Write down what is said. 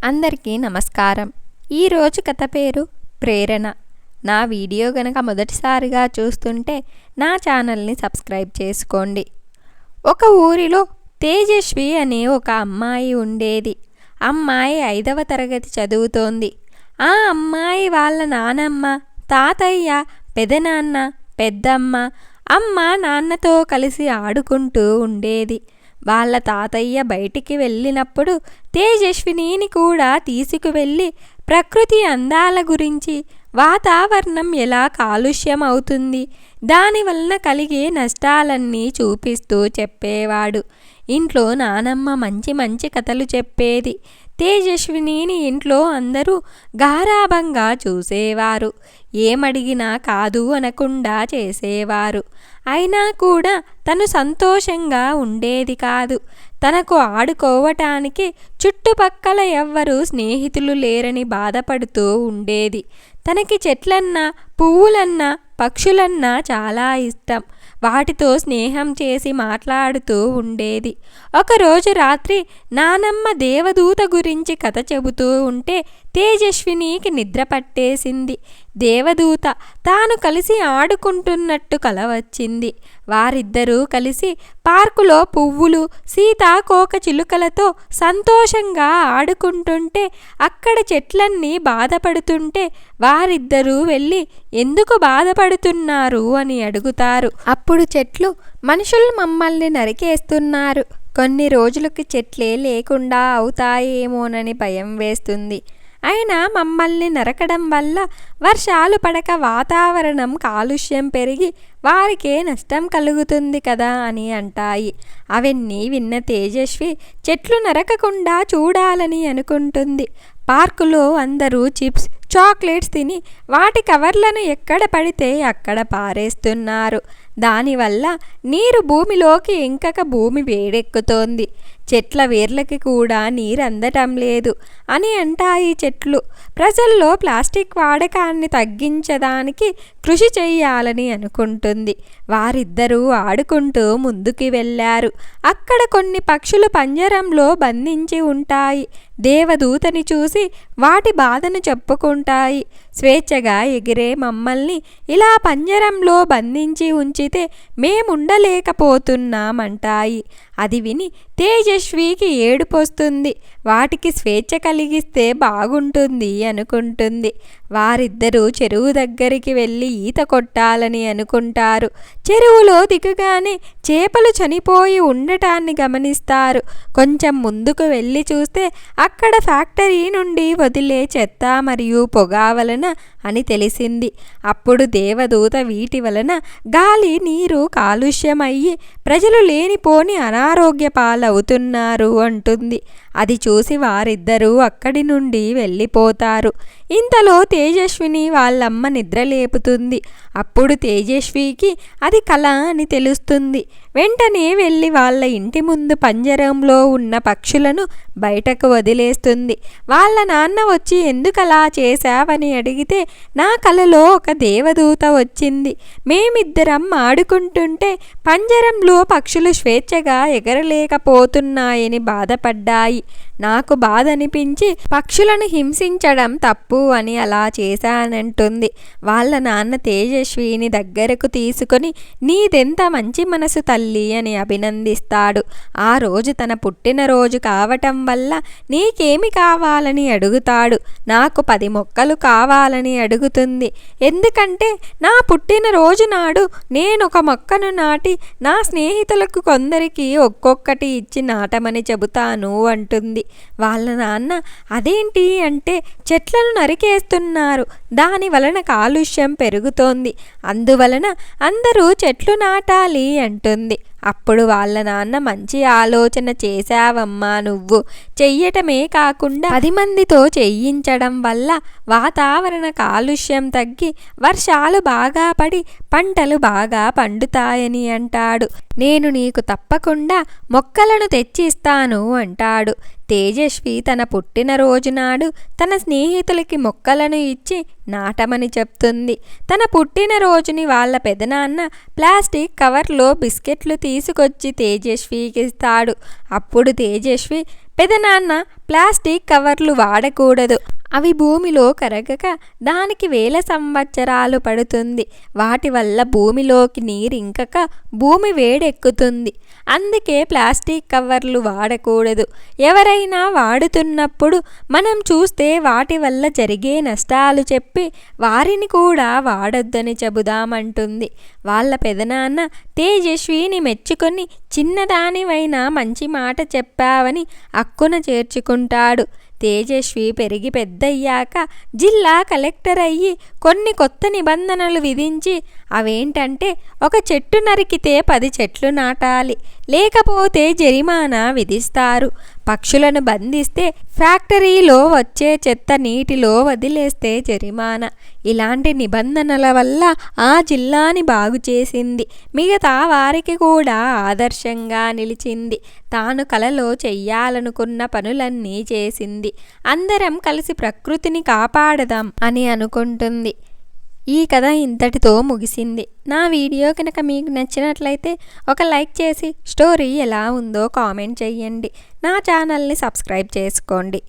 అందరికీ నమస్కారం. ఈరోజు కథ పేరు ప్రేరణ. నా వీడియో గనక మొదటిసారిగా చూస్తుంటే నా ఛానల్ని సబ్స్క్రైబ్ చేసుకోండి. ఒక ఊరిలో తేజస్వి అనే ఒక అమ్మాయి ఉండేది. అమ్మాయి 5వ తరగతి చదువుతోంది. ఆ అమ్మాయి వాళ్ళ నానమ్మ, తాతయ్య, పెదనాన్న, పెద్దమ్మ, అమ్మ నాన్నతో కలిసి ఆడుకుంటూ ఉండేది. వాళ్ళ తాతయ్య బయటికి వెళ్ళినప్పుడు తేజస్వినిని కూడా తీసుకువెళ్ళి ప్రకృతి అందాల గురించి, వాతావరణం ఎలా కాలుష్యం అవుతుంది, దానివలన కలిగే నష్టాలన్నీ చూపిస్తూ చెప్పేవాడు. ఇంట్లో నానమ్మ మంచి మంచి కథలు చెప్పేది. తేజస్వినిని ఇంట్లో అందరూ గారాబంగా చూసేవారు. ఏమడిగినా కాదు అనకుండా చేసేవారు. అయినా కూడా తను సంతోషంగా ఉండేది కాదు. తనకు ఆడుకోవటానికి చుట్టుపక్కల ఎవ్వరూ స్నేహితులు లేరని బాధపడుతూ ఉండేది. తనకి చెట్లన్నా, పువ్వులన్నా, పక్షులన్నా చాలా ఇష్టం. వాటితో స్నేహం చేసి మాట్లాడుతూ ఉండేది. ఒకరోజు రాత్రి నానమ్మ దేవదూత గురించి కథ చెబుతూ ఉంటే తేజస్వినికి నిద్ర పట్టేసింది. దేవదూత తాను కలిసి ఆడుకుంటున్నట్టు కల వచ్చింది. వారిద్దరూ కలిసి పార్కులో పువ్వులు, సీతాకోక చిలుకలతో సంతోషంగా ఆడుకుంటుంటే అక్కడ చెట్లన్నీ బాధపడుతుంటే వారిద్దరూ వెళ్ళి ఎందుకు బాధపడుతున్నారు అని అడుగుతారు. అప్పుడు చెట్లు, మనుషులు మమ్మల్ని నరికేస్తున్నారు. కొన్ని రోజులకి చెట్లే లేకుండా అవుతాయేమోనని భయం వేస్తుంది. అయినా మమ్మల్ని నరకడం వల్ల వర్షాలు పడక వాతావరణం కాలుష్యం పెరిగి వారికే నష్టం కలుగుతుంది కదా అని అంటాయి. అవన్నీ విన్న తేజస్వి చెట్లు నరకకుండా చూడాలని అనుకుంటుంది. పార్కులో అందరూ చిప్స్, చాక్లెట్స్ తిని వాటి కవర్లను ఎక్కడ పడితే అక్కడ పారేస్తున్నారు. దానివల్ల నీరు భూమిలోకి ఇంకక భూమి వేడెక్కుతోంది. చెట్ల వేర్లకి కూడా నీరు అందటం లేదు అని అంటాయి చెట్లు. ప్రజల్లో ప్లాస్టిక్ వాడకాన్ని తగ్గించడానికి కృషి చెయ్యాలని అనుకుంటుంది. వారిద్దరూ ఆడుకుంటూ ముందుకు వెళ్ళారు. అక్కడ కొన్ని పక్షులు పంజరంలో బంధించి ఉంటాయి. దేవదూతని చూసి వాటి బాధను చెప్పుకుంటాయి. స్వేచ్ఛగా ఎగిరే మమ్మల్ని ఇలా పంజరంలో బంధించి ఉంచితే మేముండలేకపోతున్నామంటాయి. అది విని తేజస్వికి ఏడుపొస్తుంది. వాటికి స్వేచ్ఛ కలిగిస్తే బాగుంటుంది అనుకుంటుంది. వారిద్దరూ చెరువు దగ్గరికి వెళ్ళి ఈత కొట్టాలని అనుకుంటారు. చెరువులో దిగగానే చేపలు చనిపోయి ఉండటాన్ని గమనిస్తారు. కొంచెం ముందుకు వెళ్ళి చూస్తే అక్కడ ఫ్యాక్టరీ నుండి వదిలే చెత్త మరియు పొగ వలన అని తెలిసింది. అప్పుడు దేవదూత వీటి వలన గాలి, నీరు కాలుష్యమయ్యి ప్రజలు లేనిపోని అనారోగ్య పాలవుతున్నారు అంటుంది. అది చూసి వారిద్దరూ అక్కడి నుండి వెళ్ళిపోతారు. ఇంతలో తేజస్విని వాళ్ళమ్మ నిద్రలేపుతుంది. అప్పుడు తేజస్వికి అది కల అని తెలుస్తుంది. వెంటనే వెళ్ళి వాళ్ళ ఇంటి ముందు పంజరంలో ఉన్న పక్షులను బయటకు వదిలేస్తుంది. వాళ్ళ నాన్న వచ్చి ఎందుకలా చేశావని అడిగితే నా కలలో ఒక దేవదూత వచ్చింది. మేమిద్దరం ఆడుకుంటుంటే పంజరంలో పక్షులు స్వేచ్ఛగా ఎగరలేకపోతున్నాయని బాధపడ్డాయి. నాకు బాధ అనిపించి పక్షులను హింసించడం తప్పు అని అలా చేశానంటుంది. వాళ్ళ నాన్న తేజస్విని దగ్గరకు తీసుకొని నీదెంత మంచి మనసు తల్లి అని అభినందిస్తాడు. ఆ రోజు తన పుట్టినరోజు కావటం వల్ల నీకేమి కావాలని అడుగుతాడు. నాకు 10 మొక్కలు కావాలని అడుగుతుంది. ఎందుకంటే నా పుట్టినరోజు నాడు నేనొక మొక్కను నాటి నా స్నేహితులకు కొందరికి ఒక్కొక్కటి ఇచ్చి నాటమని చెబుతాను అంటుంది. వాళ్ళ నాన్న అదేంటి అంటే చెట్లను నరికేస్తున్నారు, దాని వలన కాలుష్యం పెరుగుతోంది, అందువలన అందరూ చెట్లు నాటాలి అంటుంది. అప్పుడు వాళ్ళ నాన్న మంచి ఆలోచన చేశావమ్మా నువ్వు. చెయ్యటమే కాకుండా 10 మందితో చేయించడం వల్ల వాతావరణ కాలుష్యం తగ్గి వర్షాలు బాగా పడి పంటలు బాగా పండుతాయని అంటాడు. నేను నీకు తప్పకుండా మొక్కలను తెచ్చిస్తాను అంటాడు. తేజస్వి తన పుట్టినరోజు నాడు తన స్నేహితులకి మొక్కలను ఇచ్చి నాటమని చెప్తుంది. తన పుట్టినరోజుని వాళ్ళ పెదనాన్న ప్లాస్టిక్ కవర్లో బిస్కెట్లు తీసుకొచ్చి తేజస్వికి ఇస్తాడు. అప్పుడు తేజస్వి, పెదనాన్న ప్లాస్టిక్ కవర్లు వాడకూడదు, అవి భూమిలో కరగక దానికి 1000 సంవత్సరాలు పడుతుంది, వాటి వల్ల భూమిలోకి నీరింకక భూమి వేడెక్కుతుంది, అందుకే ప్లాస్టిక్ కవర్లు వాడకూడదు, ఎవరైనా వాడుతున్నప్పుడు మనం చూస్తే వాటి వల్ల జరిగే నష్టాలు చెప్పి వారిని కూడా వాడొద్దని చెబుదామంటుంది. వాళ్ళ పెదనాన్న తేజస్విని మెచ్చుకొని చిన్నదానివైనా మంచి మాట చెప్పావని అక్కున చేర్చుకుంటాడు. తేజస్వి పెరిగి పెద్దయ్యాక జిల్లా కలెక్టర్ అయ్యి కొన్ని కొత్త నిబంధనలు విధించి, అవేంటంటే ఒక చెట్టు నరికితే 10 చెట్లు నాటాలి, లేకపోతే జరిమానా విధిస్తారు, పక్షులను బంధిస్తే ఫ్యాక్టరీలో వచ్చే చెత్త నీటిలో వదిలేస్తే జరిమానా. ఇలాంటి నిబంధనల వల్ల ఆ జిల్లాని బాగు చేసింది, మిగతా వారికి కూడా ఆదర్శంగా నిలిచింది. తాను కలలో చెయ్యాలనుకున్న పనులన్నీ చేసింది. అందరం కలిసి ప్రకృతిని కాపాడదాం అని అనుకుంటుంది. ఈ కథ ఇంతటితో ముగిసింది. నా వీడియో కనుక మీకు నచ్చినట్లయితే ఒక లైక్ చేసి స్టోరీ ఎలా ఉందో కామెంట్ చేయండి. నా ఛానల్ని సబ్స్క్రైబ్ చేసుకోండి.